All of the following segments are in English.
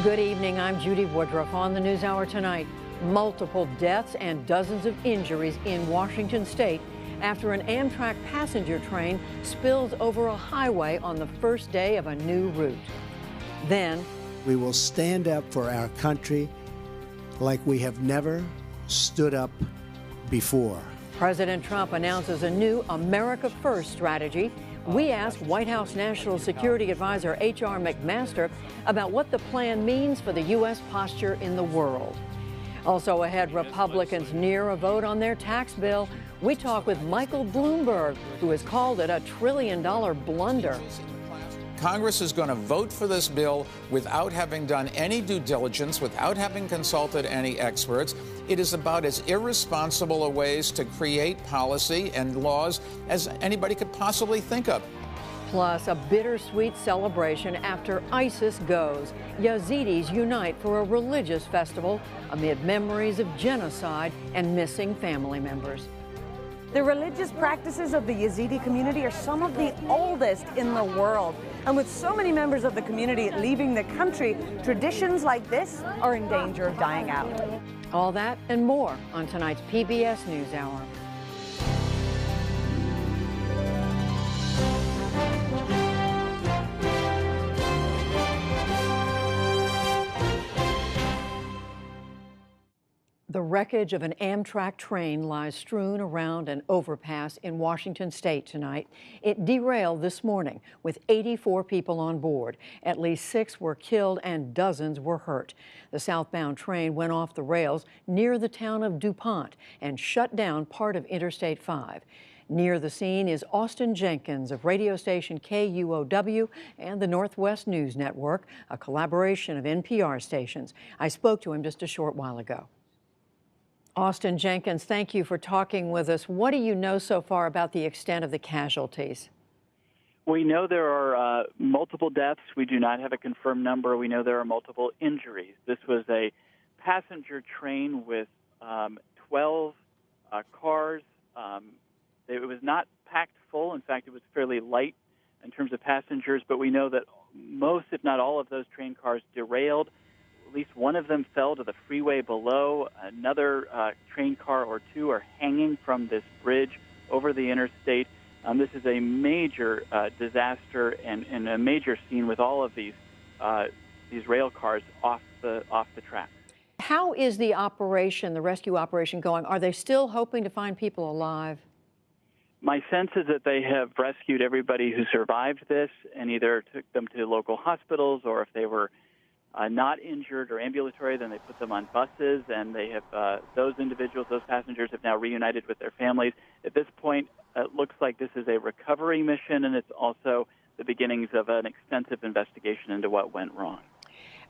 Good evening. I'm Judy Woodruff. On the NewsHour tonight, multiple deaths and dozens of injuries in Washington state after an Amtrak passenger train spills over a highway on the first day of a new route. Then, we will stand up for our country like we have never stood up before. President Trump announces a new America First strategy. We asked White House National Security Advisor H.R. McMaster about what the plan means for the U.S. posture in the world. Also ahead, Republicans near a vote on their tax bill. We talk with Michael Bloomberg, who has called it a $1 trillion blunder. Congress is going to vote for this bill without having done any due diligence, without having consulted any experts. It is about as irresponsible a ways to create policy and laws as anybody could possibly think of. Plus, a bittersweet celebration after ISIS goes. Yazidis unite for a religious festival amid memories of genocide and missing family members. The religious practices of the Yazidi community are some of the oldest in the world. And with so many members of the community leaving the country, traditions like this are in danger of dying out. All that and more on tonight's PBS NewsHour. The wreckage of an Amtrak train lies strewn around an overpass in Washington state tonight. It derailed this morning with 84 people on board. At least 6 were killed and dozens were hurt. The southbound train went off the rails near the town of DuPont and shut down part of Interstate 5. Near the scene is Austin Jenkins of radio station KUOW and the Northwest News Network, a collaboration of NPR stations. I spoke to him just a short while ago. Austin Jenkins, thank you for talking with us. What do you know so far about the extent of the casualties? We know there are multiple deaths. We do not have a confirmed number. We know there are multiple injuries. This was a passenger train with 12 cars. It was not packed full. In fact, it was fairly light in terms of passengers, but we know that most, if not all, of those train cars derailed. At least one of them fell to the freeway below. Another train car or two are hanging from this bridge over the interstate. This is a major disaster and a major scene with all of these rail cars off the track. How is the operation, the rescue operation, going? Are they still hoping to find people alive? My sense is that they have rescued everybody who survived this and either took them to local hospitals, or if they were not injured or ambulatory, then they put them on buses, and they have those individuals, those passengers have now reunited with their families. At this point, it looks like this is a recovery mission, and it's also the beginnings of an extensive investigation into what went wrong.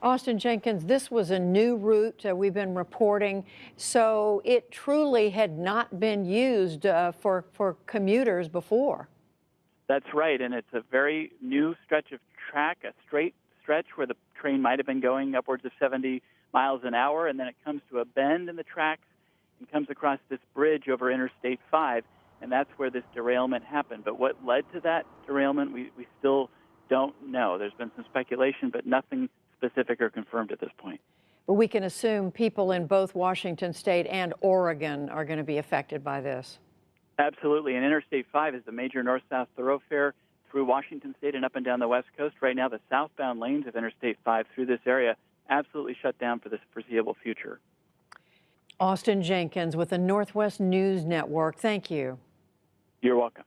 Austin Jenkins, this was a new route we've been reporting, so it truly had not been used for commuters before. That's right, and it's a very new stretch of track, a straight stretch where the train might have been going upwards of 70 miles an hour, and then it comes to a bend in the tracks and comes across this bridge over Interstate 5, and that's where this derailment happened. But what led to that derailment, we still don't know. There's been some speculation, but nothing specific or confirmed at this point. But we can assume people in both Washington state and Oregon are going to be affected by this. Absolutely, and Interstate 5 is the major north-south thoroughfare through Washington state and up and down the West Coast. Right now, the southbound lanes of Interstate 5 through this area absolutely shut down for the foreseeable future. Austin Jenkins with the Northwest News Network. Thank you. You're welcome.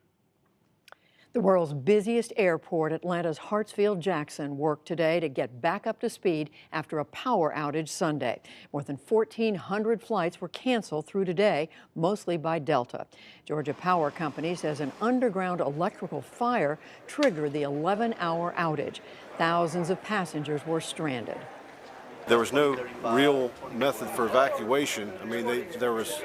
The world's busiest airport, Atlanta's Hartsfield-Jackson, worked today to get back up to speed after a power outage Sunday. More than 1,400 flights were canceled through today, mostly by Delta. Georgia Power Company says an underground electrical fire triggered the 11-hour outage. Thousands of passengers were stranded. There was no real method for evacuation. I mean, there was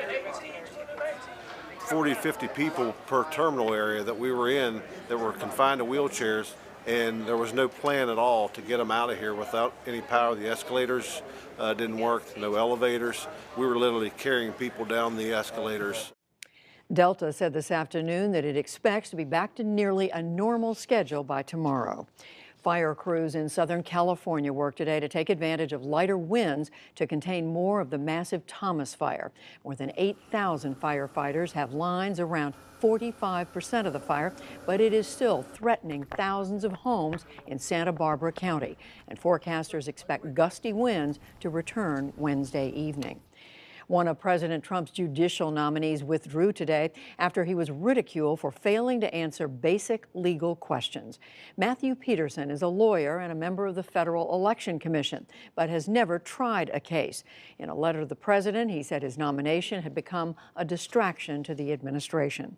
40, 50 people per terminal area that we were in that were confined to wheelchairs, and there was no plan at all to get them out of here without any power. The escalators didn't work, no elevators. We were literally carrying people down the escalators. Delta said this afternoon that it expects to be back to nearly a normal schedule by tomorrow. Fire crews in Southern California worked today to take advantage of lighter winds to contain more of the massive Thomas fire. More than 8,000 firefighters have lines around 45% of the fire, but it is still threatening thousands of homes in Santa Barbara County, and forecasters expect gusty winds to return Wednesday evening. One of President Trump's judicial nominees withdrew today after he was ridiculed for failing to answer basic legal questions. Matthew Peterson is a lawyer and a member of the Federal Election Commission, but has never tried a case. In a letter to the president, he said his nomination had become a distraction to the administration.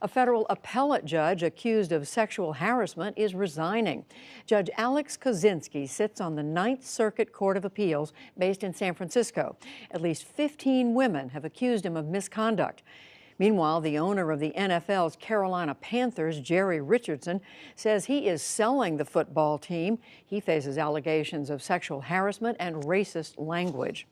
A federal appellate judge accused of sexual harassment is resigning. Judge Alex Kozinski sits on the Ninth Circuit Court of Appeals based in San Francisco. At least 15 women have accused him of misconduct. Meanwhile, the owner of the NFL's Carolina Panthers, Jerry Richardson, says he is selling the football team. He faces allegations of sexual harassment and racist language.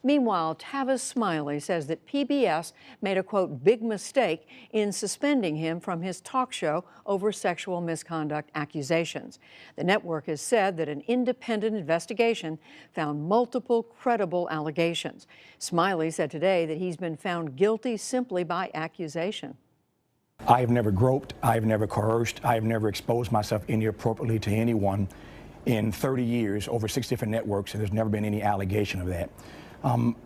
Meanwhile, Tavis Smiley says that PBS made a, quote, big mistake in suspending him from his talk show over sexual misconduct accusations. The network has said that an independent investigation found multiple credible allegations. Smiley said today that he's been found guilty simply by accusation. I have never groped, I have never coerced, I have never exposed myself inappropriately to anyone in 30 years, over 6 different networks, and there's never been any allegation of that.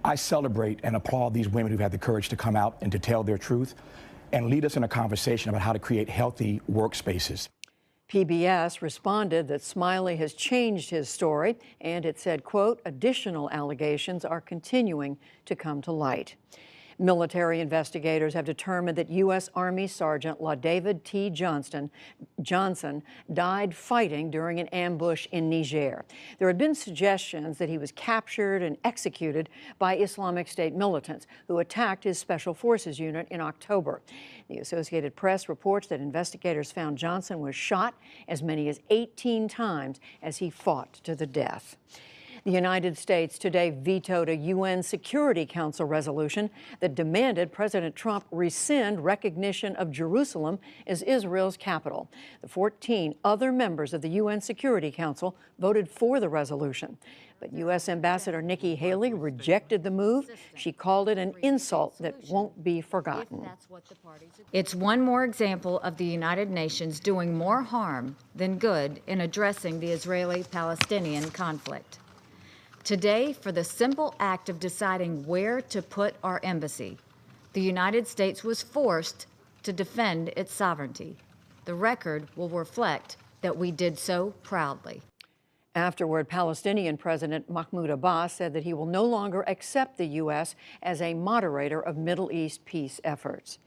I celebrate and applaud these women who've had the courage to come out and to tell their truth and lead us in a conversation about how to create healthy workspaces. PBS responded that Smiley has changed his story, and it said, quote, additional allegations are continuing to come to light. Military investigators have determined that U.S. Army Sergeant LaDavid T. Johnson died fighting during an ambush in Niger. There had been suggestions that he was captured and executed by Islamic State militants who attacked his Special Forces unit in October. The Associated Press reports that investigators found Johnson was shot as many as 18 times as he fought to the death. The United States today vetoed a UN Security Council resolution that demanded President Trump rescind recognition of Jerusalem as Israel's capital. The 14 other members of the UN Security Council voted for the resolution. But U.S. Ambassador Nikki Haley rejected the move. She called it an insult that won't be forgotten. It's one more example of the United Nations doing more harm than good in addressing the Israeli-Palestinian conflict. Today, for the simple act of deciding where to put our embassy, the United States was forced to defend its sovereignty. The record will reflect that we did so proudly. Afterward, Palestinian President Mahmoud Abbas said that he will no longer accept the U.S. as a moderator of Middle East peace efforts.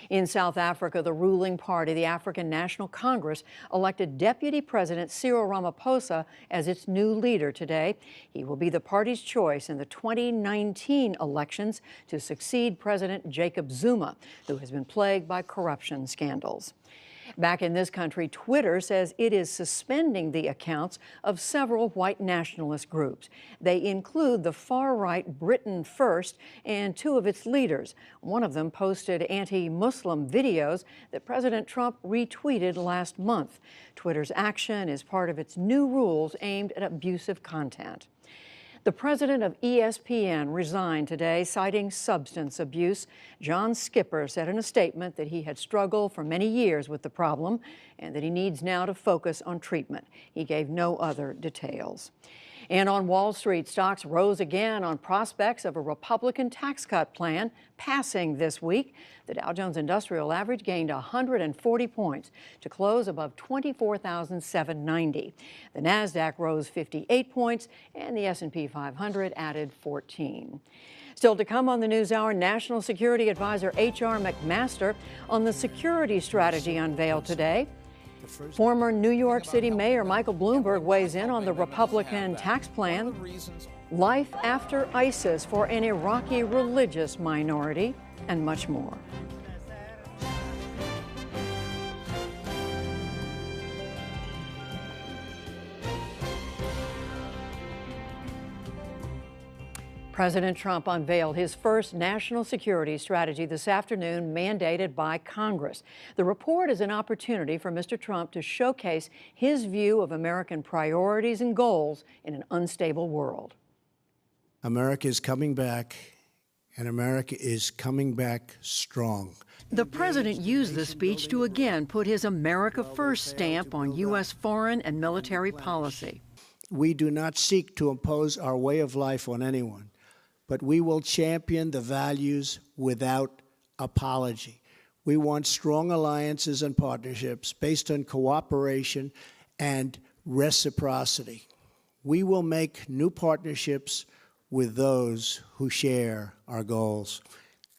In South Africa, the ruling party, the African National Congress, elected Deputy President Cyril Ramaphosa as its new leader today. He will be the party's choice in the 2019 elections to succeed President Jacob Zuma, who has been plagued by corruption scandals. Back in this country, Twitter says it is suspending the accounts of several white nationalist groups. They include the far-right Britain First and 2 of its leaders. One of them posted anti-Muslim videos that President Trump retweeted last month. Twitter's action is part of its new rules aimed at abusive content. The president of ESPN resigned today, citing substance abuse. John Skipper said in a statement that he had struggled for many years with the problem and that he needs now to focus on treatment. He gave no other details. And on Wall Street, stocks rose again on prospects of a Republican tax cut plan passing this week. The Dow Jones Industrial Average gained 140 points to close above 24,790. The Nasdaq rose 58 points, and the S&P 500 added 14. Still to come on the NewsHour, National Security Advisor H.R. McMaster on the security strategy unveiled today. Former New York City Mayor Michael Bloomberg weighs in on the Republican tax plan. Life after ISIS for an Iraqi religious minority, and much more. President Trump unveiled his first national security strategy this afternoon, mandated by Congress. The report is an opportunity for Mr. Trump to showcase his view of American priorities and goals in an unstable world. America is coming back, and America is coming back strong. The president used the speech to again put his America First stamp on U.S. foreign and military policy. We do not seek to impose our way of life on anyone, but we will champion the values without apology. We want strong alliances and partnerships based on cooperation and reciprocity. We will make new partnerships with those who share our goals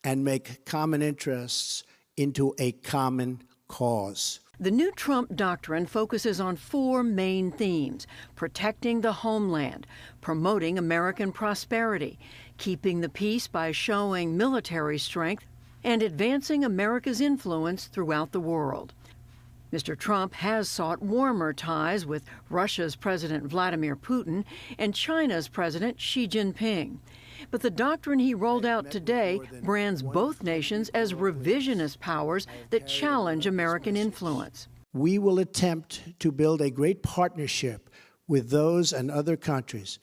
and make common interests into a common cause. The new Trump doctrine focuses on four main themes: protecting the homeland, promoting American prosperity, keeping the peace by showing military strength, and advancing America's influence throughout the world. Mr. Trump has sought warmer ties with Russia's President Vladimir Putin and China's President Xi Jinping. But the doctrine he rolled out today brands both nations as revisionist powers that challenge American influence. We will attempt to build a great partnership with those and other countries,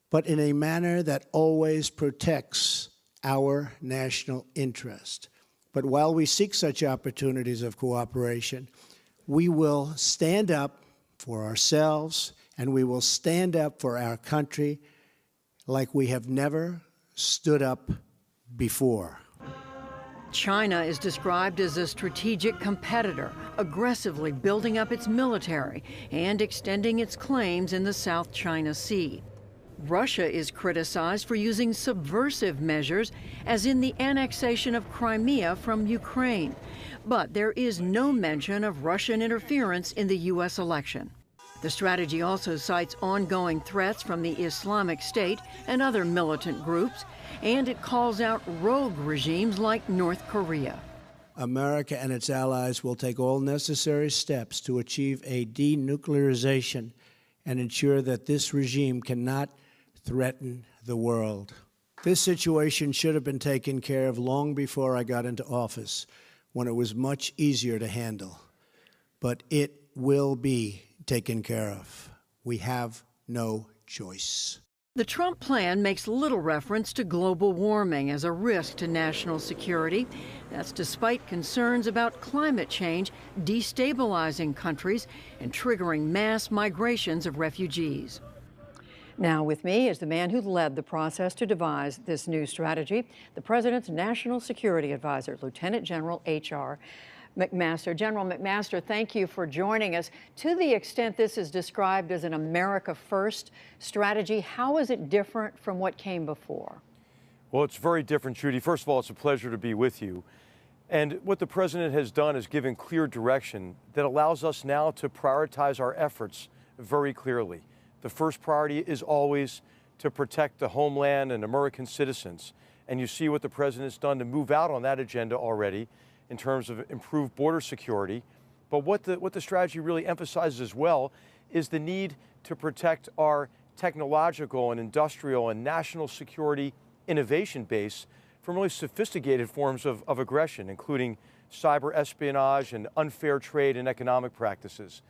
but in a manner that always protects our national interest. But while we seek such opportunities of cooperation, we will stand up for ourselves, and we will stand up for our country like we have never stood up before. China is described as a strategic competitor, aggressively building up its military and extending its claims in the South China Sea. Russia is criticized for using subversive measures, as in the annexation of Crimea from Ukraine. But there is no mention of Russian interference in the U.S. election. The strategy also cites ongoing threats from the Islamic State and other militant groups, and it calls out rogue regimes like North Korea. America and its allies will take all necessary steps to achieve a denuclearization and ensure that this regime cannot threaten the world. This situation should have been taken care of long before I got into office, when it was much easier to handle. But it will be taken care of. We have no choice. The Trump plan makes little reference to global warming as a risk to national security. That's despite concerns about climate change destabilizing countries and triggering mass migrations of refugees. Now with me is the man who led the process to devise this new strategy, the President's National Security Advisor, Lieutenant General H.R. McMaster. General McMaster, thank you for joining us. To the extent this is described as an America First strategy, how is it different from what came before? Well, it's very different, Judy. First of all, it's a pleasure to be with you. And what the President has done is given clear direction that allows us now to prioritize our efforts very clearly. The first priority is always to protect the homeland and American citizens. And you see what the President's done to move out on that agenda already in terms of improved border security. But what the strategy really emphasizes as well is the need to protect our technological and industrial and national security innovation base from really sophisticated forms of aggression, including cyber espionage and unfair trade and economic practices.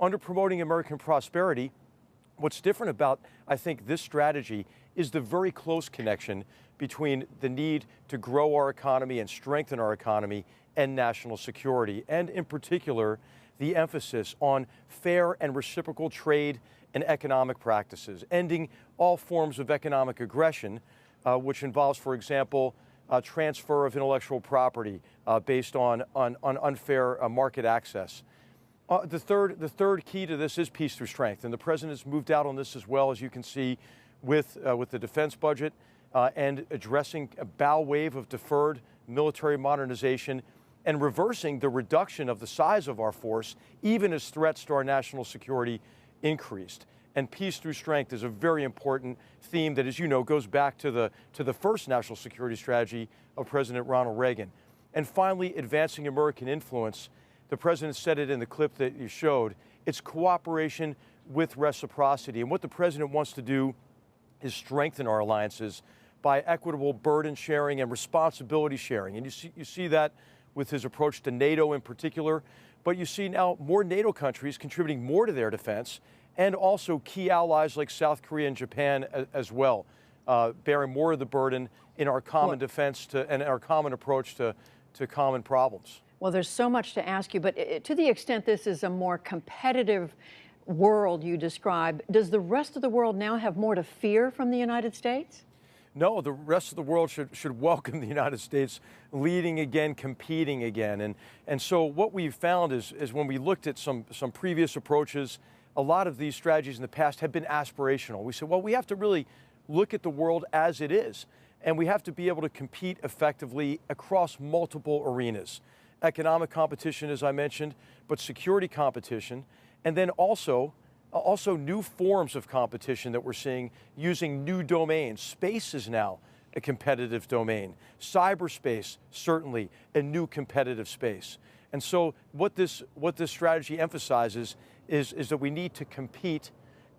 Under promoting American prosperity, what's different about, I think, this strategy is the very close connection between the need to grow our economy and strengthen our economy and national security, and in particular, the emphasis on fair and reciprocal trade and economic practices, ending all forms of economic aggression, which involves, for example, transfer of intellectual property based on unfair market access. The third key to this is peace through strength, and the President has moved out on this as well, as you can see, with the defense budget and addressing a bow wave of deferred military modernization and reversing the reduction of the size of our force, even as threats to our national security increased. And peace through strength is a very important theme that, as you know, goes back to the first national security strategy of President Ronald Reagan. And finally, advancing American influence. The President said it in the clip that you showed. It's cooperation with reciprocity. And what the President wants to do is strengthen our alliances by equitable burden sharing and responsibility sharing. And you see that with his approach to NATO in particular. But you see now more NATO countries contributing more to their defense, and also key allies like South Korea and Japan as well, bearing more of the burden in our common defense and our common approach to common problems. Well, there's so much to ask you, but to the extent this is a more competitive world you describe, does the rest of the world now have more to fear from the United States? No, the rest of the world should welcome the United States leading again, competing again. And so what we've found is when we looked at some previous approaches, a lot of these strategies in the past have been aspirational. We said, well, we have to really look at the world as it is, and we have to be able to compete effectively across multiple arenas. Economic competition, as I mentioned, but security competition, and then also new forms of competition that we're seeing using new domains. Space is now a competitive domain. Cyberspace, certainly a new competitive space. And so what this strategy emphasizes is that we need to compete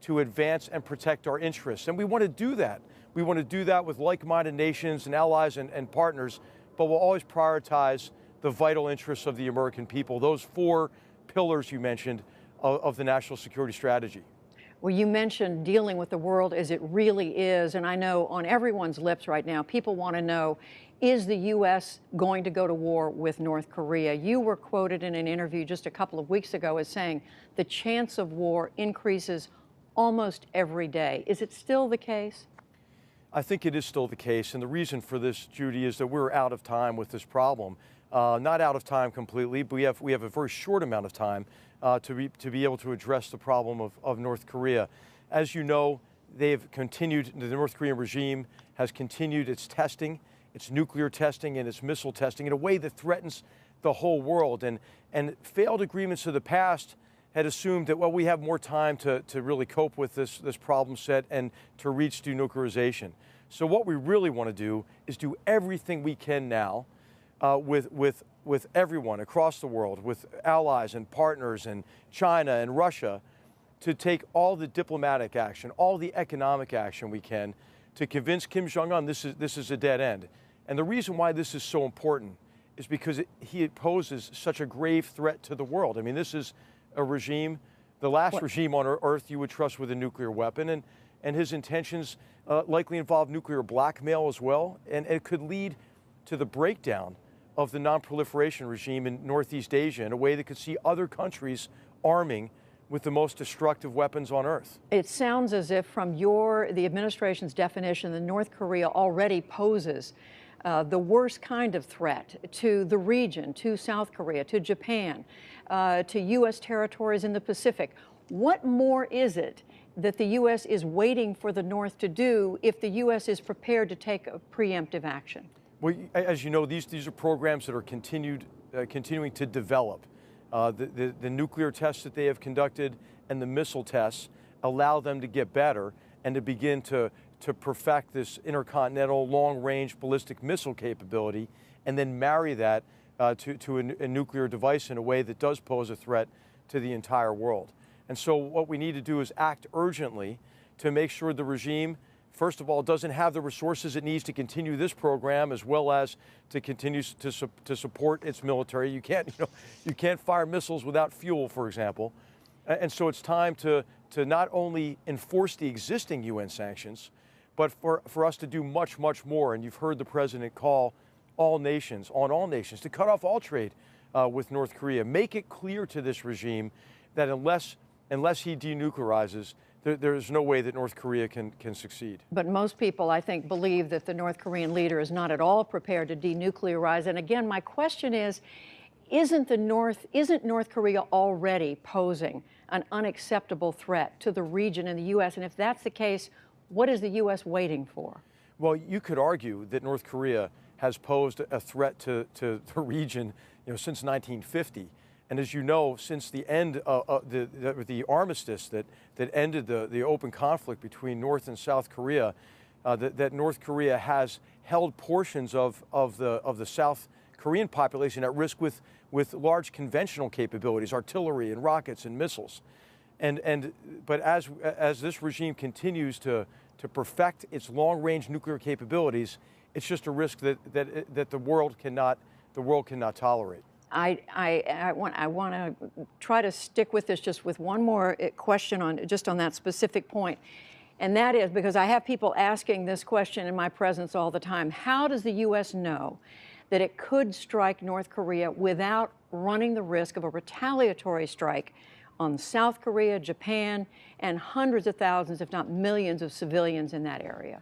to advance and protect our interests. And we want to do that. We want to do that with like-minded nations and allies and partners, but we'll always prioritize the vital interests of the American people, those 4 pillars you mentioned of the national security strategy. Well, you mentioned dealing with the world as it really is, and I know on everyone's lips right now, people want to know, is the U.S. going to go to war with North Korea? You were quoted in an interview just a couple of weeks ago as saying the chance of war increases almost every day. Is it still the case? I think it is still the case, and the reason for this, Judy, is that we're out of time with this problem. Not out of time completely, but we have a very short amount of time to be able to address the problem of North Korea. As you know, the North Korean regime has continued its testing, its nuclear testing and its missile testing in a way that threatens the whole world. And failed agreements of the past had assumed that, well, we have more time to really cope with this problem set and to reach denuclearization. So what we really want to do is do everything we can now with everyone across the world, with allies and partners and China and Russia, to take all the diplomatic action, all the economic action we can to convince Kim Jong-un this is a dead end. And the reason why this is so important is because he poses such a grave threat to the world. I mean, this is a regime, the last regime on Earth you would trust with a nuclear weapon, and his intentions likely involve nuclear blackmail as well, and it could lead to the breakdown of the non-proliferation regime in Northeast Asia in a way that could see other countries arming with the most destructive weapons on Earth. It sounds as if from the administration's definition that North Korea already poses the worst kind of threat to the region, to South Korea, to Japan, to U.S. territories in the Pacific. What more is it that the U.S. is waiting for the North to do if the U.S. is prepared to take a preemptive action? Well, as you know, these are programs that are continuing to develop. The nuclear tests that they have conducted and the missile tests allow them to get better and to begin to perfect this intercontinental long-range ballistic missile capability, and then marry that to a nuclear device in a way that does pose a threat to the entire world. And so what we need to do is act urgently to make sure the regime, first of all, doesn't have the resources it needs to continue this program, as well as to continue to support its military. You can't fire missiles without fuel, for example. And so it's time to not only enforce the existing UN sanctions, but for us to do much, much more. And you've heard the president call on all nations to cut off all trade with North Korea. Make it clear to this regime that unless he denuclearizes, there's no way that North Korea can succeed. But most people, I think, believe that the North Korean leader is not at all prepared to denuclearize. And again, my question is, isn't North Korea already posing an unacceptable threat to the region and the U.S.? And if that's the case, what is the U.S. waiting for? Well, you could argue that North Korea has posed a threat to the region, since 1950. And as you know, since the end of the armistice that ended the open conflict between North and South Korea, that North Korea has held portions of the South Korean population at risk with large conventional capabilities, artillery and rockets and missiles. But as this regime continues to to perfect its long-range nuclear capabilities, it's just a risk that the world cannot tolerate. I want to try to stick with this just with one more question on that specific point. And that is because I have people asking this question in my presence all the time. How does the U.S. know that it could strike North Korea without running the risk of a retaliatory strike on South Korea, Japan, and hundreds of thousands, if not millions, of civilians in that area?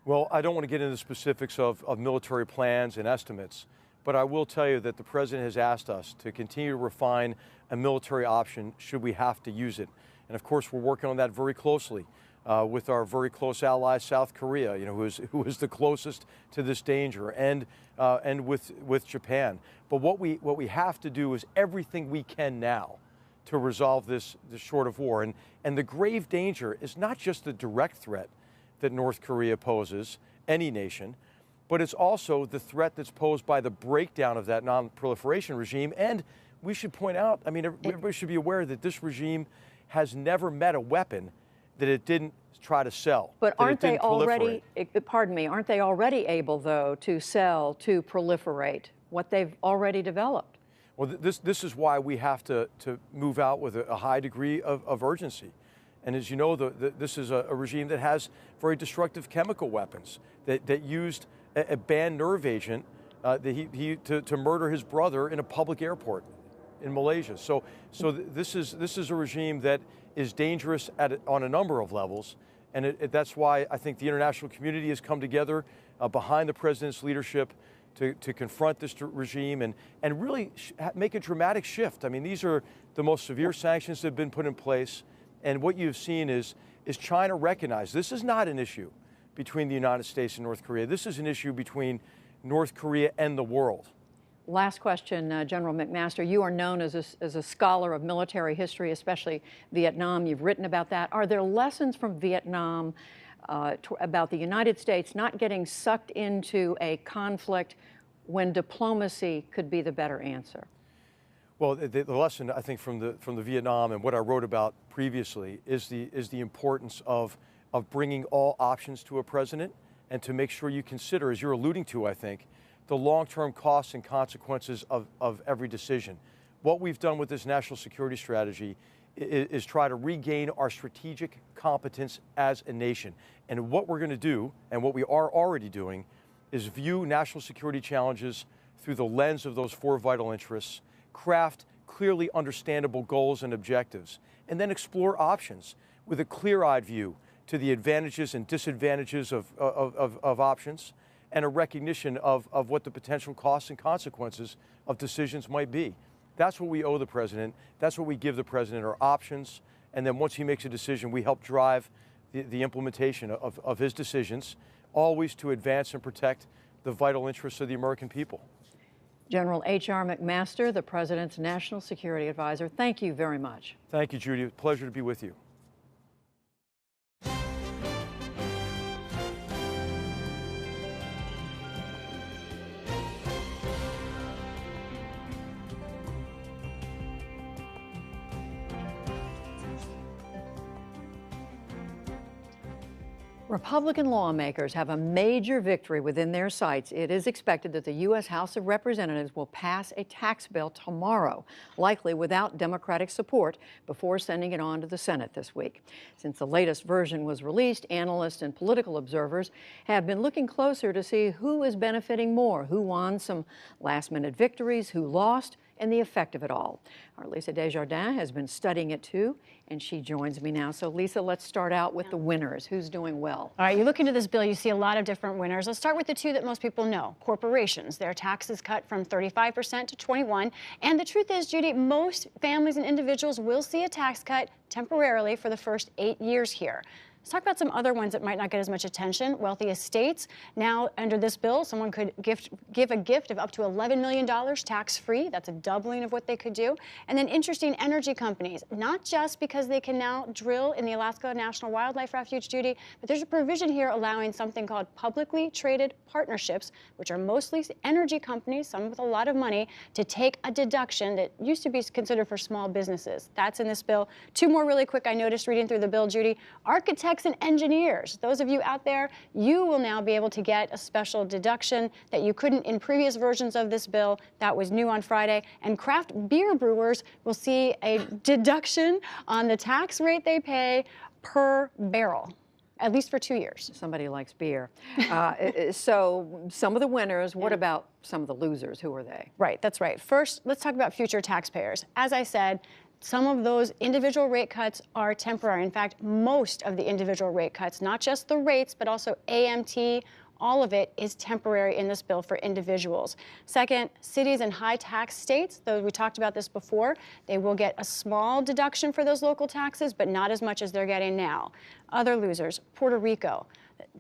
Well, I don't want to get into the specifics of military plans and estimates, but I will tell you that the President has asked us to continue to refine a military option should we have to use it. And of course, we're working on that very closely with our very close ally, South Korea, who is the closest to this danger, and with Japan. But what we have to do is everything we can now to resolve this short of war. And the grave danger is not just the direct threat that North Korea poses, any nation, but it's also the threat that's posed by the breakdown of that non-proliferation regime. And we should point out, I mean, everybody should be aware that this regime has never met a weapon that it didn't try to sell. But aren't they already, pardon me, aren't they already able, though, to sell, to proliferate what they've already developed? Well, this is why we have to move out with a high degree of urgency. And as you know, this is a regime that has very destructive chemical weapons that used a banned nerve agent to murder his brother in a public airport in Malaysia. So this is a regime that is dangerous on a number of levels, and that's why I think the international community has come together behind the President's leadership to confront this regime and really make a dramatic shift. I mean, these are the most severe sanctions that have been put in place, and what you've seen is China recognize this is not an issue between the United States and North Korea. This is an issue between North Korea and the world. Last question, General McMaster. You are known as a scholar of military history, especially Vietnam. You've written about that. Are there lessons from Vietnam about the United States not getting sucked into a conflict when diplomacy could be the better answer? Well, the lesson, I think, from the Vietnam and what I wrote about previously is the importance of bringing all options to a president and to make sure you consider, as you're alluding to, I think, the long-term costs and consequences of every decision. What we've done with this national security strategy is try to regain our strategic competence as a nation. And what we're going to do, and what we are already doing, is view national security challenges through the lens of those four vital interests, craft clearly understandable goals and objectives, and then explore options with a clear-eyed view to the advantages and disadvantages of options, and a recognition of what the potential costs and consequences of decisions might be. That's what we owe the President. That's what we give the President, our options. And then once he makes a decision, we help drive the implementation of his decisions, always to advance and protect the vital interests of the American people. General H.R. McMaster, the President's National Security Advisor, thank you very much. Thank you, Judy. Pleasure to be with you. Republican lawmakers have a major victory within their sights. It is expected that the U.S. House of Representatives will pass a tax bill tomorrow, likely without Democratic support, before sending it on to the Senate this week. Since the latest version was released, analysts and political observers have been looking closer to see who is benefiting more, who won some last-minute victories, who lost, and the effect of it all. Our Lisa Desjardins has been studying it too, and she joins me now. So Lisa, let's start out with the winners. Who's doing well? All right, you look into this bill, you see a lot of different winners. Let's start with the two that most people know. Corporations, their taxes cut from 35% to 21%. And the truth is, Judy, most families and individuals will see a tax cut temporarily for the first 8 years here. Let's talk about some other ones that might not get as much attention. Wealthy estates. Now, under this bill, someone could give a gift of up to $11 million tax-free. That's a doubling of what they could do. And then interesting energy companies, not just because they can now drill in the Alaska National Wildlife Refuge, Judy, but there's a provision here allowing something called publicly traded partnerships, which are mostly energy companies, some with a lot of money, to take a deduction that used to be considered for small businesses. That's in this bill. Two more really quick I noticed reading through the bill, Judy. Architects architects and engineers, those of you out there, you will now be able to get a special deduction that you couldn't in previous versions of this bill. That was new on Friday. And craft beer brewers will see a deduction on the tax rate they pay per barrel, at least for 2 years. Somebody likes beer. So some of the winners, what about some of the losers? Who are they? Right, that's right. First, let's talk about future taxpayers. As I said, some of those individual rate cuts are temporary. In fact, most of the individual rate cuts, not just the rates, but also AMT, all of it is temporary in this bill for individuals. Second, cities and high tax states, though we talked about this before, they will get a small deduction for those local taxes, but not as much as they're getting now. Other losers, Puerto Rico.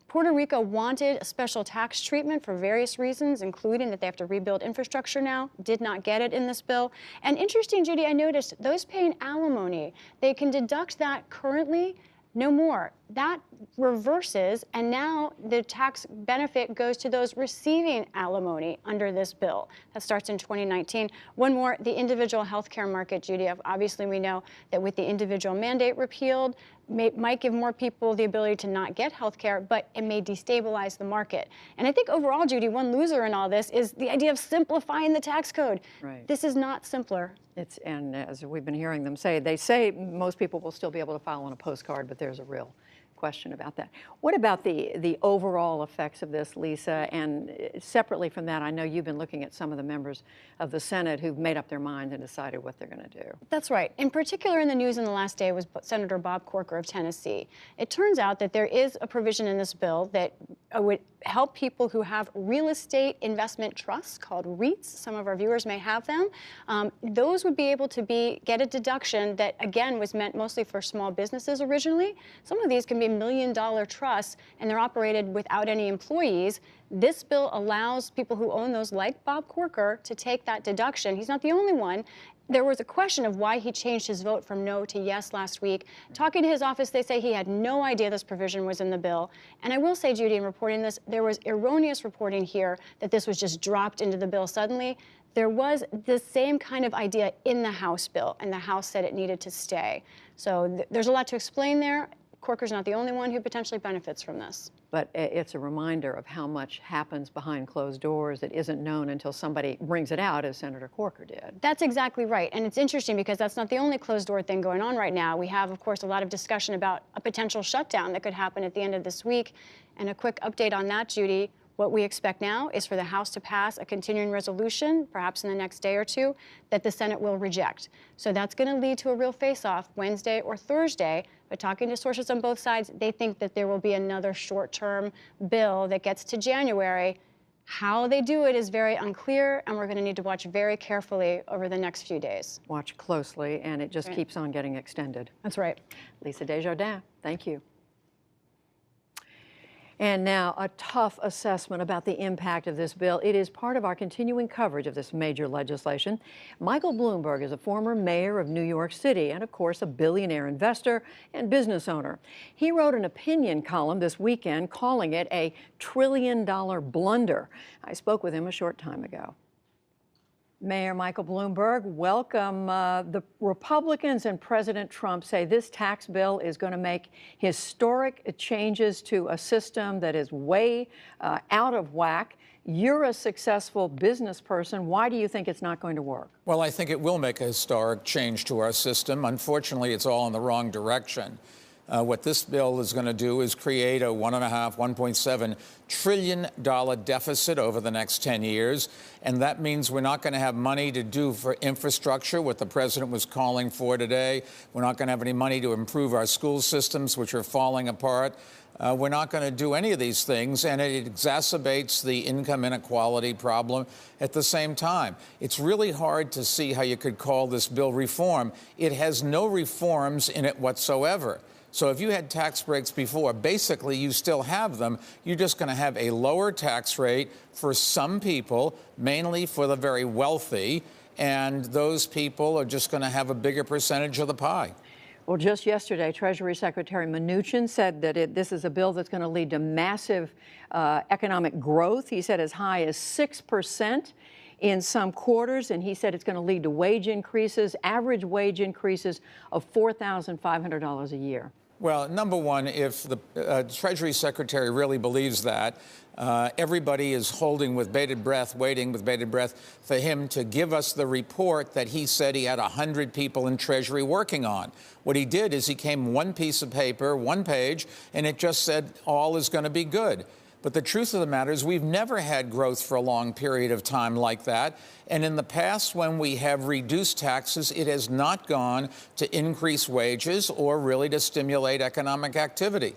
Puerto Rico wanted a special tax treatment for various reasons, including that they have to rebuild infrastructure now, did not get it in this bill. And interesting, Judy, I noticed those paying alimony, they can deduct that currently, no more. That reverses, and now the tax benefit goes to those receiving alimony under this bill. That starts in 2019. One more, the individual health care market, Judy. Obviously, we know that with the individual mandate repealed, might give more people the ability to not get health care, but it may destabilize the market. And I think overall, Judy, one loser in all this is the idea of simplifying the tax code. Right. This is not simpler. And as we've been hearing them say, they say most people will still be able to file on a postcard, but there's a real question about that. What about the overall effects of this, Lisa? And separately from that, I know you've been looking at some of the members of the Senate who've made up their minds and decided what they're going to do. That's right. In particular, in the news in the last day was Senator Bob Corker of Tennessee. It turns out that there is a provision in this bill that would help people who have real estate investment trusts called REITs. Some of our viewers may have them. Those would be able to get a deduction that, again, was meant mostly for small businesses originally. Some of these can be $1 million trusts, and they're operated without any employees. This bill allows people who own those, like Bob Corker, to take that deduction. He's not the only one. There was a question of why he changed his vote from no to yes last week. Talking to his office, they say he had no idea this provision was in the bill. And I will say, Judy, in reporting this, there was erroneous reporting here that this was just dropped into the bill suddenly. There was the same kind of idea in the House bill, and the House said it needed to stay. So there's a lot to explain there. Corker's not the only one who potentially benefits from this. But it's a reminder of how much happens behind closed doors that isn't known until somebody brings it out, as Senator Corker did. That's exactly right. And it's interesting because that's not the only closed door thing going on right now. We have, of course, a lot of discussion about a potential shutdown that could happen at the end of this week. And a quick update on that, Judy. What we expect now is for the House to pass a continuing resolution, perhaps in the next day or two, that the Senate will reject. So that's going to lead to a real face-off Wednesday or Thursday. But talking to sources on both sides, they think that there will be another short-term bill that gets to January. How they do it is very unclear, and we're going to need to watch very carefully over the next few days. Watch closely, and it just keeps on getting extended. That's right. Lisa Desjardins, thank you. And now, a tough assessment about the impact of this bill. It is part of our continuing coverage of this major legislation. Michael Bloomberg is a former mayor of New York City and, of course, a billionaire investor and business owner. He wrote an opinion column this weekend calling it a trillion-dollar blunder. I spoke with him a short time ago. Mayor Michael Bloomberg, welcome. The Republicans and President Trump say this tax bill is going to make historic changes to a system that is way out of whack. You're a successful business person. Why do you think it's not going to work? Well, I think it will make a historic change to our system. Unfortunately, it's all in the wrong direction. What this bill is going to do is create a $1.7 trillion deficit over the next 10 years. And that means we're not going to have money to do for infrastructure, what the president was calling for today. We're not going to have any money to improve our school systems, which are falling apart. We're not going to do any of these things, and it exacerbates the income inequality problem at the same time. It's really hard to see how you could call this bill reform. It has no reforms in it whatsoever. So if you had tax breaks before, basically you still have them. You're just going to have a lower tax rate for some people, mainly for the very wealthy, and those people are just going to have a bigger percentage of the pie. Well, just yesterday, Treasury Secretary Mnuchin said that this is a bill that's going to lead to massive economic growth. He said as high as 6% in some quarters, and he said it's going to lead to wage increases, average wage increases of $4,500 a year. Well, number one, if the Treasury Secretary really believes that, everybody is holding with bated breath, waiting with bated breath for him to give us the report that he said he had 100 people in Treasury working on. What he did is he came one piece of paper, one page, and it just said all is going to be good. But the truth of the matter is we've never had growth for a long period of time like that. And in the past, when we have reduced taxes, it has not gone to increase wages or really to stimulate economic activity.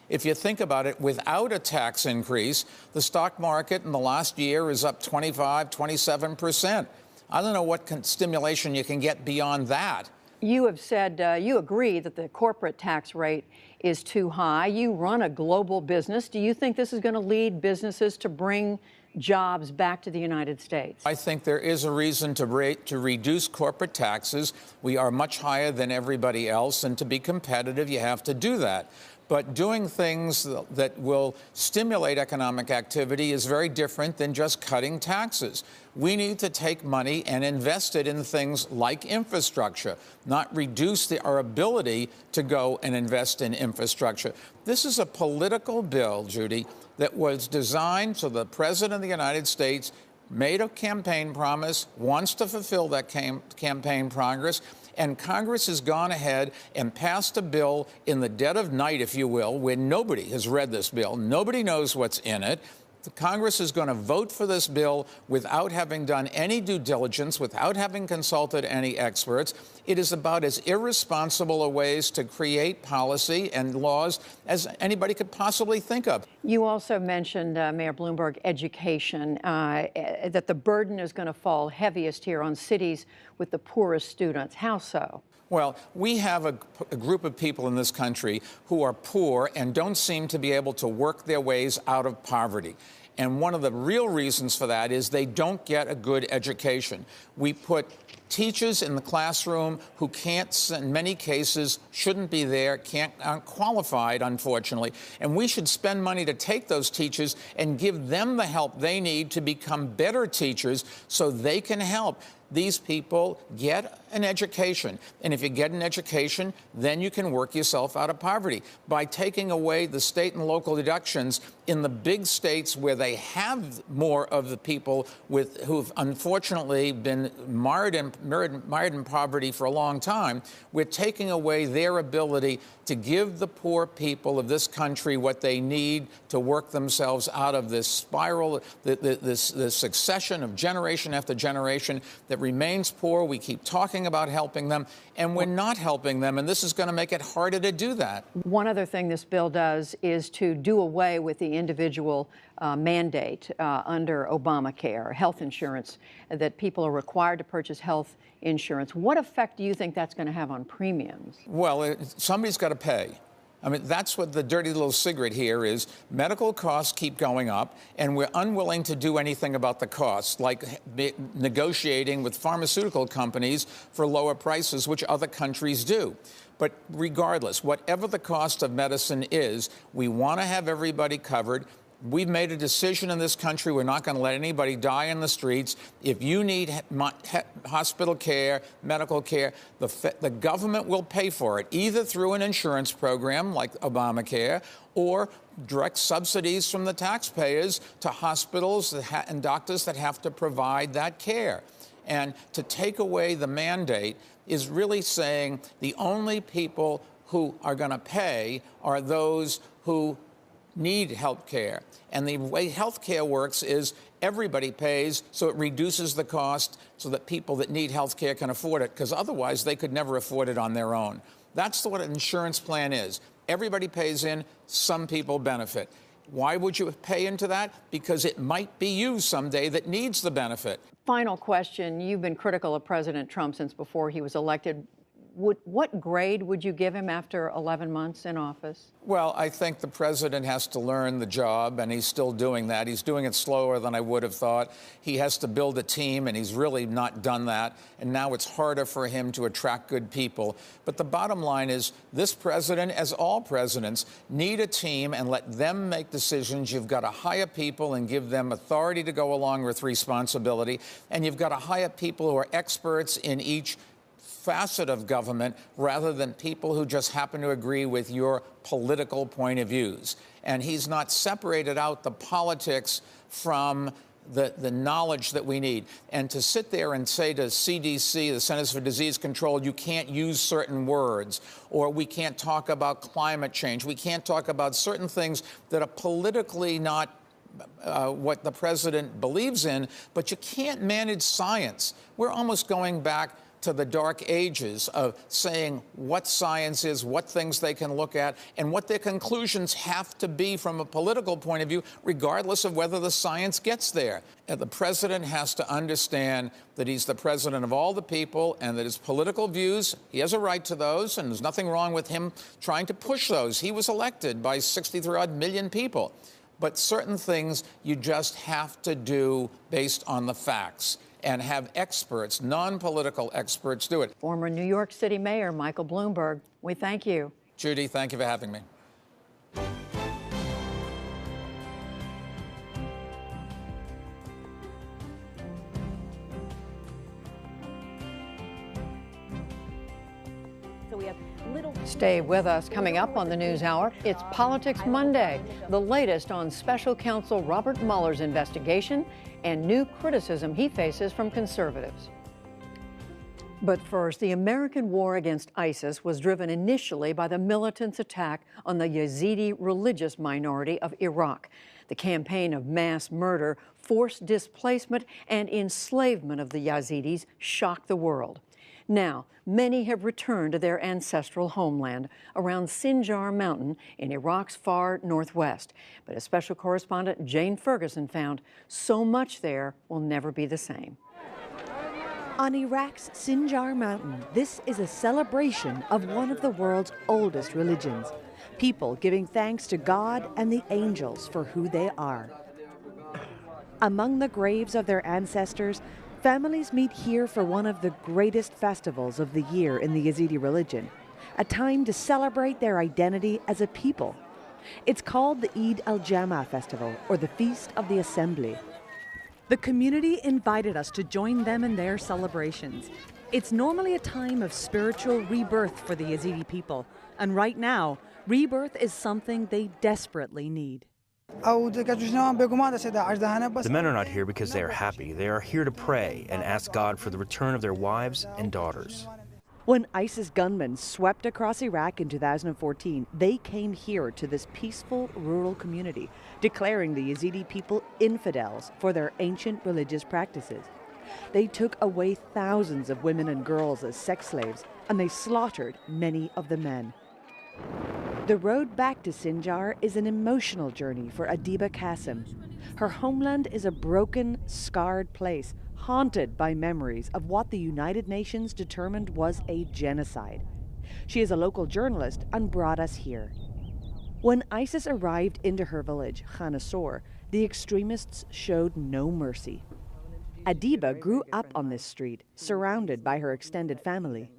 If you think about it, without a tax increase, the stock market in the last year is up 25, 27%. I don't know what stimulation you can get beyond that. You have said you agree that the corporate tax rate is too high. You run a global business. Do you think this is going to lead businesses to bring jobs back to the United States? I think there is a reason to reduce corporate taxes. We are much higher than everybody else, and to be competitive, you have to do that. But doing things that will stimulate economic activity is very different than just cutting taxes. We need to take money and invest it in things like infrastructure, not reduce our ability to go and invest in infrastructure. This is a political bill, Judy, that was designed so the President of the United States made a campaign promise, wants to fulfill that campaign promise, and Congress has gone ahead and passed a bill in the dead of night, if you will, where nobody has read this bill. Nobody knows what's in it. The Congress is going to vote for this bill without having done any due diligence, without having consulted any experts. It is about as irresponsible a ways to create policy and laws as anybody could possibly think of. You also mentioned, Mayor Bloomberg, education, that the burden is going to fall heaviest here on cities with the poorest students. How so? Well, we have a group of people in this country who are poor and don't seem to be able to work their ways out of poverty. And one of the real reasons for that is they don't get a good education. We put teachers in the classroom who can't, in many cases, shouldn't be there, aren't qualified, unfortunately. And we should spend money to take those teachers and give them the help they need to become better teachers so they can help these people get an education. And if you get an education, then you can work yourself out of poverty. By taking away the state and local deductions in the big states where they have more of the people who've unfortunately been mired in poverty for a long time, we're taking away their ability to give the poor people of this country what they need to work themselves out of this spiral, this succession of generation after generation that remains poor. We keep talking about helping them, and we're not helping them, and this is going to make it harder to do that. One other thing this bill does is to do away with the individual mandate under Obamacare, health insurance, that people are required to purchase health insurance. What effect do you think that's going to have on premiums? Well, somebody's got to pay. I mean, that's what the dirty little secret here is. Medical costs keep going up, and we're unwilling to do anything about the costs, like negotiating with pharmaceutical companies for lower prices, which other countries do. But regardless, whatever the cost of medicine is, we want to have everybody covered. We've made a decision in this country. We're not going to let anybody die in the streets. If you need hospital care, medical care, the government will pay for it, either through an insurance program like Obamacare or direct subsidies from the taxpayers to hospitals and doctors that have to provide that care. And to take away the mandate is really saying the only people who are going to pay are those who need health care. And the way health care works is everybody pays, so it reduces the cost so that people that need health care can afford it, because otherwise they could never afford it on their own. That's what an insurance plan is. Everybody pays in, some people benefit. Why would you pay into that? Because it might be you someday that needs the benefit. Final question. You've been critical of President Trump since before he was elected. What grade would you give him after 11 months in office? Well, I think the president has to learn the job, and he's still doing that. He's doing it slower than I would have thought. He has to build a team, and he's really not done that. And now it's harder for him to attract good people. But the bottom line is this president, as all presidents, need a team and let them make decisions. You've got to hire people and give them authority to go along with responsibility. And you've got to hire people who are experts in each facet of government rather than people who just happen to agree with your political point of views. And he's not separated out the politics from the knowledge that we need. And to sit there and say to CDC, the Centers for Disease Control, you can't use certain words, or we can't talk about climate change, we can't talk about certain things that are politically not what the president believes in, but you can't manage science. We're almost going back to the dark ages of saying what science is, what things they can look at, and what their conclusions have to be from a political point of view, regardless of whether the science gets there. And the president has to understand that he's the president of all the people and that his political views, he has a right to those, and there's nothing wrong with him trying to push those. He was elected by 63-odd million people. But certain things you just have to do based on the facts and have experts, non-political experts, do it. Former New York City Mayor Michael Bloomberg, we thank you. Judy, thank you for having me. Stay with us. Coming up on the NewsHour, it's Politics Monday, the latest on Special Counsel Robert Mueller's investigation and new criticism he faces from conservatives. But first, the American war against ISIS was driven initially by the militants' attack on the Yazidi religious minority of Iraq. The campaign of mass murder, forced displacement, and enslavement of the Yazidis shocked the world. Now, many have returned to their ancestral homeland around Sinjar Mountain in Iraq's far northwest. But as special correspondent Jane Ferguson found, so much there will never be the same. On Iraq's Sinjar Mountain, this is a celebration of one of the world's oldest religions. People giving thanks to God and the angels for who they are. Among the graves of their ancestors, families meet here for one of the greatest festivals of the year in the Yazidi religion, a time to celebrate their identity as a people. It's called the Eid al-Jama Festival, or the Feast of the Assembly. The community invited us to join them in their celebrations. It's normally a time of spiritual rebirth for the Yazidi people, and right now, rebirth is something they desperately need. The men are not here because they are happy. They are here to pray and ask God for the return of their wives and daughters. When ISIS gunmen swept across Iraq in 2014, they came here to this peaceful rural community, declaring the Yazidi people infidels for their ancient religious practices. They took away thousands of women and girls as sex slaves, and they slaughtered many of the men. The road back to Sinjar is an emotional journey for Adiba Qasim. Her homeland is a broken, scarred place, haunted by memories of what the United Nations determined was a genocide. She is a local journalist and brought us here. When ISIS arrived into her village, Khanasor, the extremists showed no mercy. Adiba grew up on this street, surrounded by her extended family.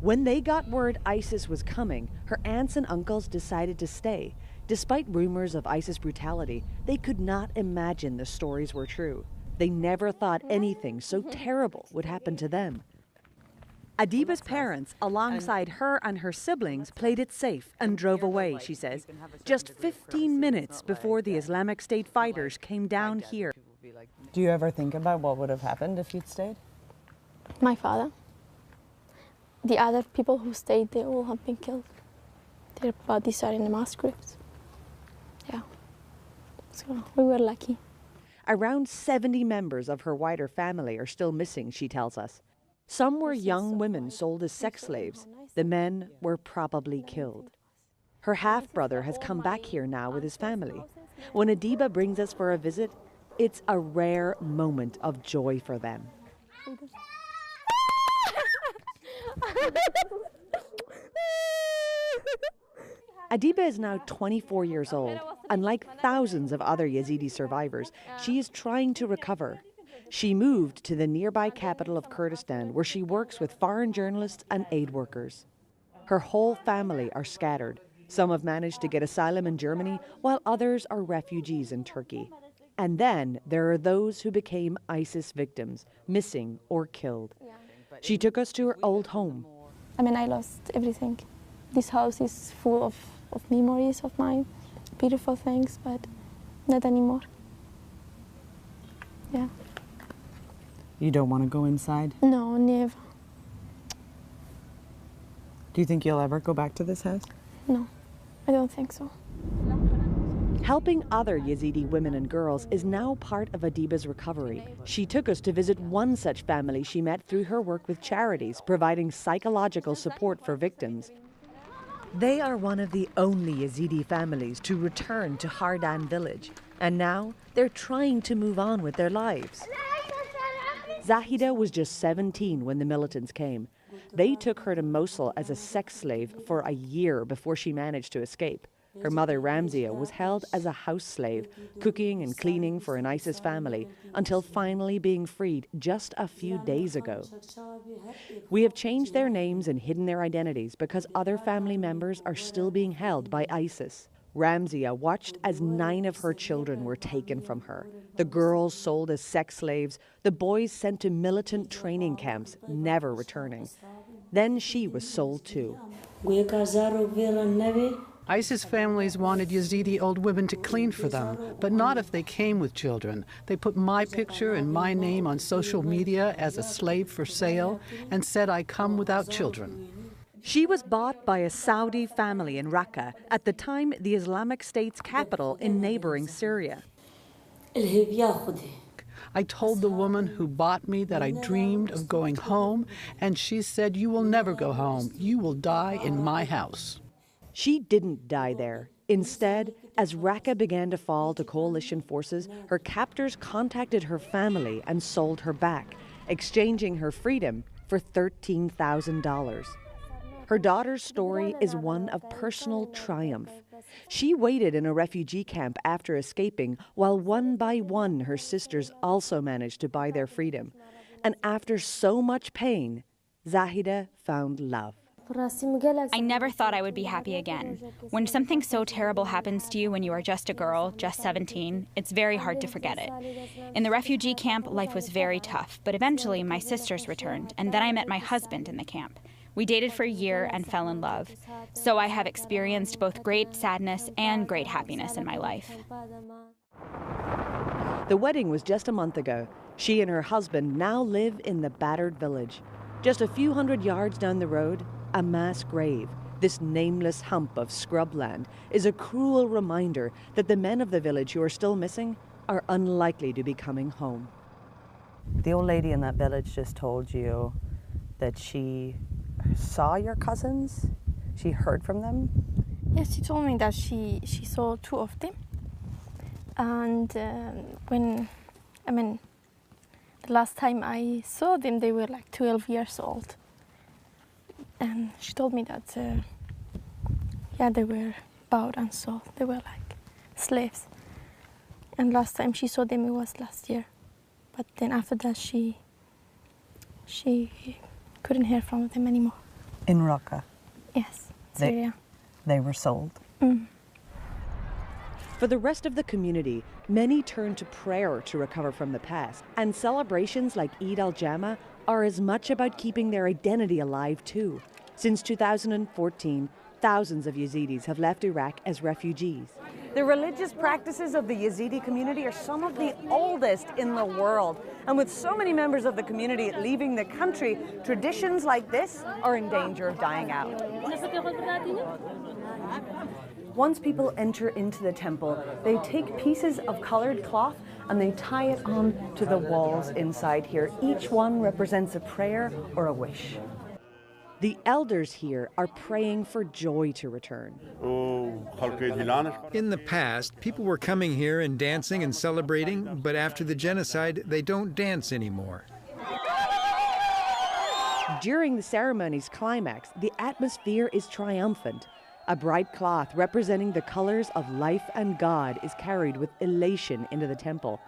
When they got word ISIS was coming, her aunts and uncles decided to stay. Despite rumors of ISIS brutality, they could not imagine the stories were true. They never thought anything so terrible would happen to them. Adiba's parents, alongside her and her siblings, played it safe and drove away, she says, just 15 minutes before the Islamic State fighters came down here. Do you ever think about what would have happened if you'd stayed? My father. The other people who stayed, they all have been killed. Their bodies are in the mass graves. Yeah, so we were lucky. Around 70 members of her wider family are still missing, she tells us. Some were young women sold as sex slaves. The men were probably killed. Her half-brother has come back here now with his family. When Adiba brings us for a visit, it's a rare moment of joy for them. Adiba is now 24 years old, and like thousands of other Yazidi survivors, she is trying to recover. She moved to the nearby capital of Kurdistan, where she works with foreign journalists and aid workers. Her whole family are scattered. Some have managed to get asylum in Germany, while others are refugees in Turkey. And then there are those who became ISIS victims, missing or killed. She took us to her old home. I mean, I lost everything. This house is full of memories of mine, beautiful things, but not anymore. Yeah. You don't want to go inside? No, never. Do you think you'll ever go back to this house? No, I don't think so. Helping other Yazidi women and girls is now part of Adiba's recovery. She took us to visit one such family she met through her work with charities, providing psychological support for victims. They are one of the only Yazidi families to return to Hardan village, and now they're trying to move on with their lives. Zahida was just 17 when the militants came. They took her to Mosul as a sex slave for a year before she managed to escape. Her mother, Ramzia, was held as a house slave, cooking and cleaning for an ISIS family, until finally being freed just a few days ago. We have changed their names and hidden their identities because other family members are still being held by ISIS. Ramzia watched as 9 of her children were taken from her. The girls sold as sex slaves, the boys sent to militant training camps, never returning. Then she was sold too. ISIS families wanted Yazidi old women to clean for them, but not if they came with children. They put my picture and my name on social media as a slave for sale and said I come without children. She was bought by a Saudi family in Raqqa, at the time the Islamic State's capital in neighboring Syria. I told the woman who bought me that I dreamed of going home, and she said, "You will never go home. You will die in my house." She didn't die there. Instead, as Raqqa began to fall to coalition forces, her captors contacted her family and sold her back, exchanging her freedom for $13,000. Her daughter's story is one of personal triumph. She waited in a refugee camp after escaping, while one by one her sisters also managed to buy their freedom. And after so much pain, Zahida found love. I never thought I would be happy again. When something so terrible happens to you when you are just a girl, just 17, it's very hard to forget it. In the refugee camp, life was very tough, but eventually my sisters returned, and then I met my husband in the camp. We dated for a year and fell in love. So I have experienced both great sadness and great happiness in my life. The wedding was just a month ago. She and her husband now live in the battered village. Just a few hundred yards down the road, a mass grave, this nameless hump of scrubland, is a cruel reminder that the men of the village who are still missing are unlikely to be coming home. The old lady in that village just told you that she saw your cousins? She heard from them? Yes, she told me that she saw 2 of them. And the last time I saw them, they were like 12 years old. And she told me that, they were bought and sold. They were like slaves. And last time she saw them, it was last year. But then after that, she couldn't hear from them anymore. In Raqqa? Yes, Syria. They were sold? Mm. For the rest of the community, many turn to prayer to recover from the past. And celebrations like Eid al-Jama are as much about keeping their identity alive too. Since 2014, thousands of Yazidis have left Iraq as refugees. The religious practices of the Yazidi community are some of the oldest in the world. And with so many members of the community leaving the country, traditions like this are in danger of dying out. Once people enter into the temple, they take pieces of colored cloth and they tie it on to the walls inside here. Each one represents a prayer or a wish. The elders here are praying for joy to return. In the past, people were coming here and dancing and celebrating, but after the genocide, they don't dance anymore. During the ceremony's climax, the atmosphere is triumphant. A bright cloth representing the colors of life and God is carried with elation into the temple.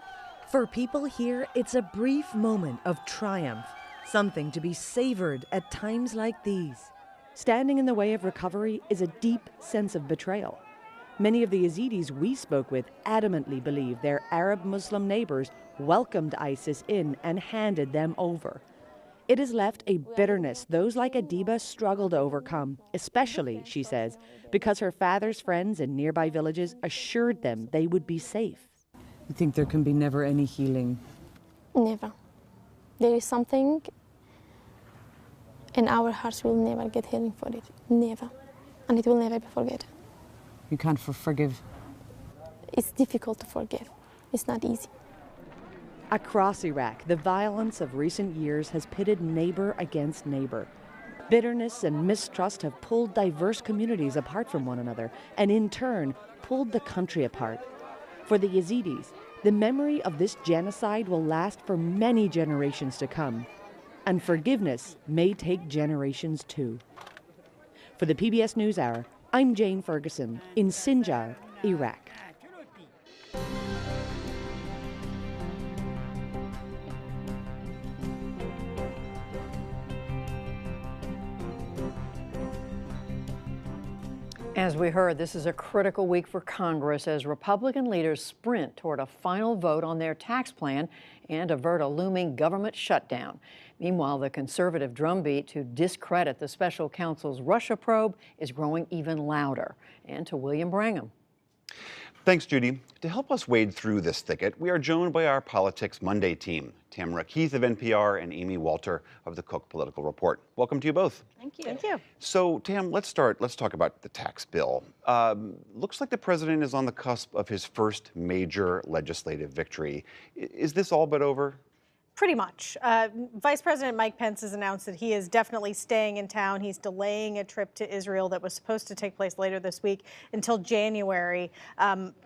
For people here, it's a brief moment of triumph, something to be savored at times like these. Standing in the way of recovery is a deep sense of betrayal. Many of the Yazidis we spoke with adamantly believe their Arab Muslim neighbors welcomed ISIS in and handed them over. It has left a bitterness those like Adiba struggle to overcome, especially, she says, because her father's friends in nearby villages assured them they would be safe. You think there can be never any healing? Never. There is something, and our hearts will never get healing for it. Never. And it will never be forgotten. You can't forgive? It's difficult to forgive. It's not easy. Across Iraq, the violence of recent years has pitted neighbor against neighbor. Bitterness and mistrust have pulled diverse communities apart from one another, and in turn, pulled the country apart. For the Yazidis, the memory of this genocide will last for many generations to come, and forgiveness may take generations too. For the PBS NewsHour, I'm Jane Ferguson in Sinjar, Iraq. As we heard, this is a critical week for Congress as Republican leaders sprint toward a final vote on their tax plan and avert a looming government shutdown. Meanwhile, the conservative drumbeat to discredit the special counsel's Russia probe is growing even louder. And to William Brangham. Thanks, Judy. To help us wade through this thicket, we are joined by our Politics Monday team, Tamara Keith of NPR and Amy Walter of the Cook Political Report. Welcome to you both. Thank you. Thank you. So, Tam, let's talk about the tax bill. Looks like the president is on the cusp of his first major legislative victory. Is this all but over? Pretty much. Vice President Mike Pence has announced that he is definitely staying in town. He's delaying a trip to Israel that was supposed to take place later this week until January,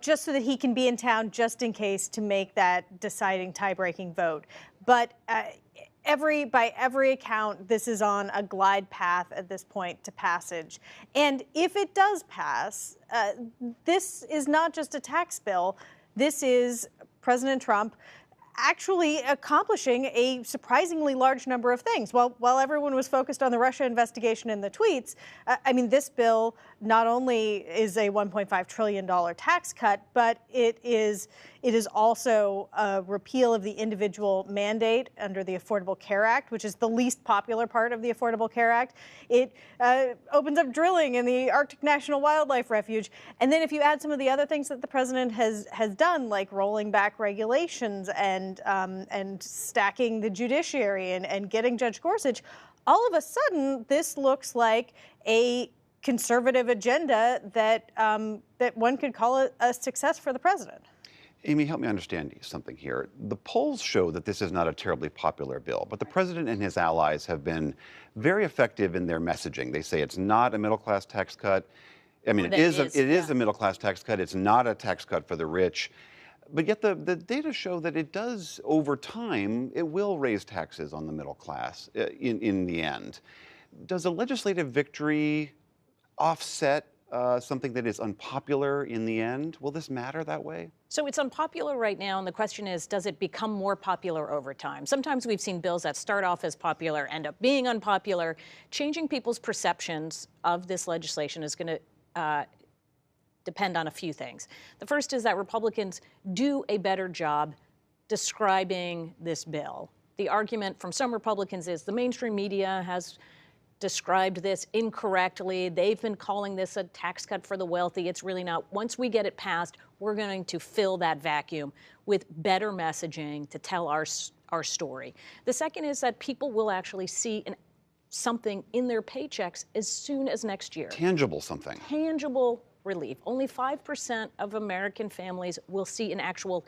just so that he can be in town just in case to make that deciding tie-breaking vote. But by every account, this is on a glide path at this point to passage. And if it does pass, this is not just a tax bill. This is President Trump actually accomplishing a surprisingly large number of things. While everyone was focused on the Russia investigation and the tweets, I mean, this bill not only is a $1.5 trillion tax cut, but it is also a repeal of the individual mandate under the Affordable Care Act, which is the least popular part of the Affordable Care Act. It opens up drilling in the Arctic National Wildlife Refuge. And then if you add some of the other things that the president has done, like rolling back regulations and stacking the judiciary and getting Judge Gorsuch, all of a sudden this looks like a conservative agenda that one could call a success for the president. Amy, help me understand something here. The polls show that this is not a terribly popular bill, but the president and his allies have been very effective in their messaging. They say it's not a middle-class tax cut. I mean, it is a middle-class tax cut. It's not a tax cut for the rich. But yet the data show that it does, over time, it will raise taxes on the middle class in the end. Does a legislative victory offset something that is unpopular in the end? Will this matter that way? So it's unpopular right now, and the question is, does it become more popular over time? Sometimes we've seen bills that start off as popular, end up being unpopular. Changing people's perceptions of this legislation is going to depend on a few things. The first is that Republicans do a better job describing this bill. The argument from some Republicans is the mainstream media has described this incorrectly. They've been calling this a tax cut for the wealthy. It's really not. Once we get it passed, we're going to fill that vacuum with better messaging to tell our story. The second is that people will actually see something in their paychecks as soon as next year. Tangible something. Tangible relief. Only 5% of American families will see an actual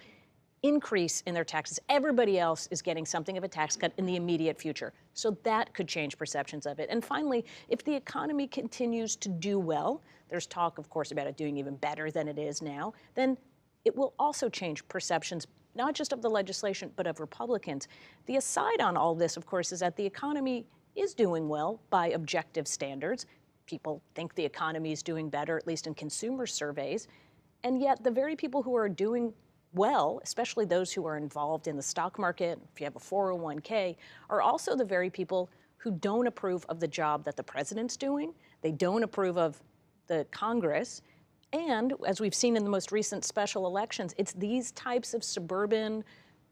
increase in their taxes. Everybody else is getting something of a tax cut in the immediate future. So that could change perceptions of it. And finally, if the economy continues to do well, there's talk, of course, about it doing even better than it is now, then it will also change perceptions, not just of the legislation, but of Republicans. The aside on all this, of course, is that the economy is doing well by objective standards. People think the economy is doing better, at least in consumer surveys. And yet the very people who are doing well, especially those who are involved in the stock market, if you have a 401k, are also the very people who don't approve of the job that the president's doing. They don't approve of the Congress. And as we've seen in the most recent special elections, it's these types of suburban,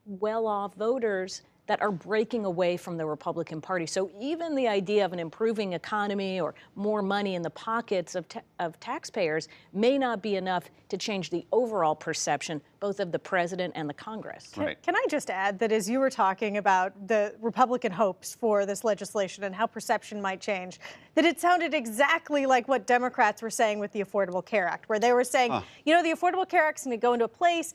well-off voters that are breaking away from the Republican Party. So even the idea of an improving economy or more money in the pockets of taxpayers may not be enough to change the overall perception, both of the president and the Congress. Can I just add that as you were talking about the Republican hopes for this legislation and how perception might change, that it sounded exactly like what Democrats were saying with the Affordable Care Act, where they were saying, you know, the Affordable Care Act is going to go into place.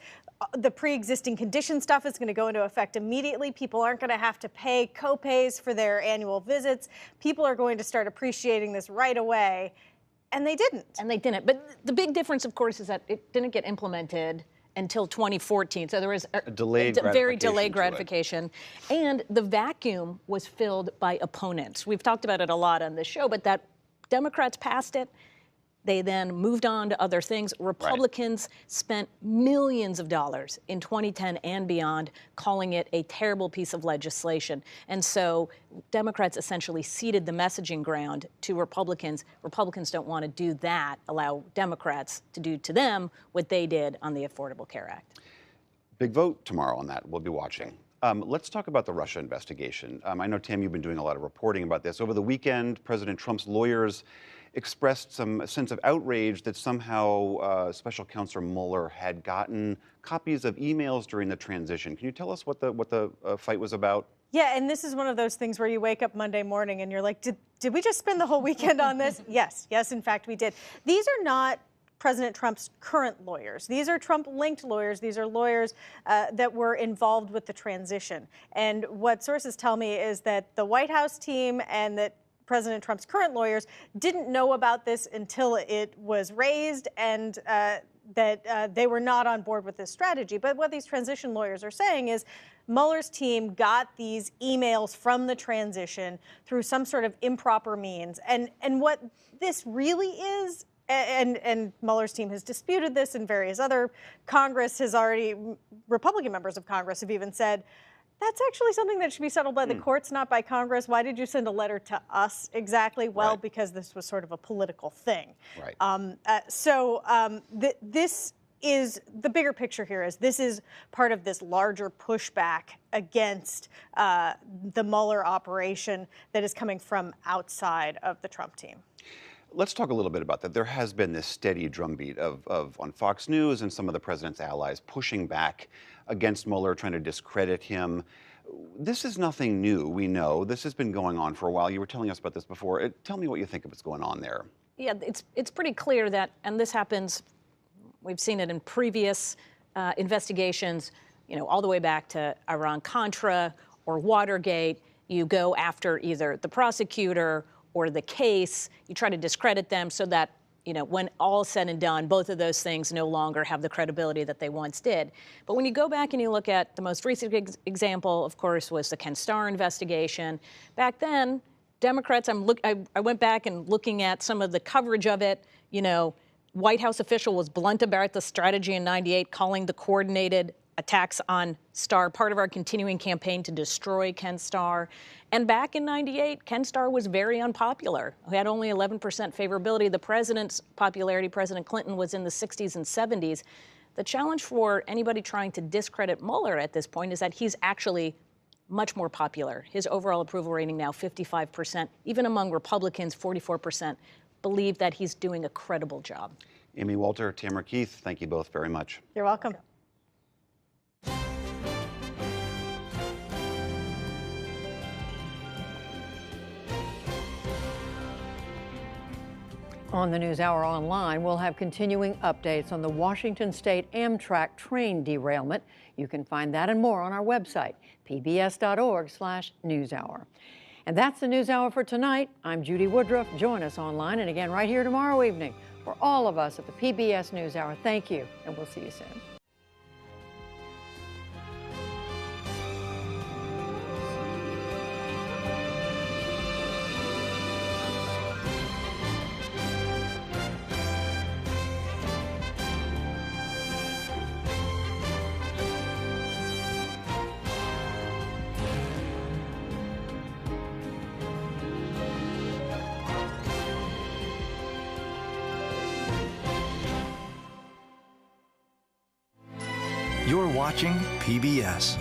The pre-existing condition stuff is going to go into effect immediately. People aren't going to have to pay co-pays for their annual visits. People are going to start appreciating this right away. And they didn't. And they didn't. But the big difference, of course, is that it didn't get implemented until 2014. So there was a very delayed gratification. And the vacuum was filled by opponents. We've talked about it a lot on this show, but that Democrats passed it. They then moved on to other things. Republicans spent millions of dollars in 2010 and beyond calling it a terrible piece of legislation. And so Democrats essentially ceded the messaging ground to Republicans. Republicans don't want to do that, allow Democrats to do to them what they did on the Affordable Care Act. Big vote tomorrow on that. We'll be watching. Let's talk about the Russia investigation. I know, Tam, you've been doing a lot of reporting about this. Over the weekend, President Trump's lawyers expressed some sense of outrage that somehow Special Counsel Mueller had gotten copies of emails during the transition. Can you tell us what the fight was about? Yeah, and this is one of those things where you wake up Monday morning and you're like, did we just spend the whole weekend on this? Yes, in fact, we did. These are not President Trump's current lawyers. These are Trump-linked lawyers. These are lawyers that were involved with the transition. And what sources tell me is that the White House team and that President Trump's current lawyers didn't know about this until it was raised, and that they were not on board with this strategy. But what these transition lawyers are saying is Mueller's team got these emails from the transition through some sort of improper means. And what this really is, and Mueller's team has disputed this, and various other Republican members of Congress have even said, that's actually something that should be settled by the courts, not by Congress. Why did you send a letter to us exactly? Well, because this was sort of a political thing. This is the bigger picture here. This is part of this larger pushback against the Mueller operation that is coming from outside of the Trump team. Let's talk a little bit about that. There has been this steady drumbeat of on Fox News and some of the president's allies pushing back against Mueller, trying to discredit him. This is nothing new, we know. This has been going on for a while. You were telling us about this before. Tell me what you think of what's going on there. Yeah, it's pretty clear that, and this happens, we've seen it in previous investigations, you know, all the way back to Iran-Contra or Watergate. You go after either the prosecutor or the case, you try to discredit them so that, you know, when all is said and done, both of those things no longer have the credibility that they once did. But when you go back and you look at the most recent example, of course, was the Ken Starr investigation. Back then, Democrats, I went back and looking at some of the coverage of it, you know, White House official was blunt about the strategy in '98, calling the coordinated attacks on Starr part of our continuing campaign to destroy Ken Starr. And back in '98, Ken Starr was very unpopular. He had only 11% favorability. The president's popularity, President Clinton, was in the 60s and 70s. The challenge for anybody trying to discredit Mueller at this point is that he's actually much more popular. His overall approval rating now 55%. Even among Republicans, 44% believe that he's doing a credible job. Amy Walter, Tamara Keith, thank you both very much. You're welcome. On the NewsHour Online, we'll have continuing updates on the Washington State Amtrak train derailment. You can find that and more on our website, pbs.org/newshour. And that's the NewsHour for tonight. I'm Judy Woodruff. Join us online and again right here tomorrow evening. For all of us at the PBS NewsHour, thank you, and we'll see you soon. You're watching PBS.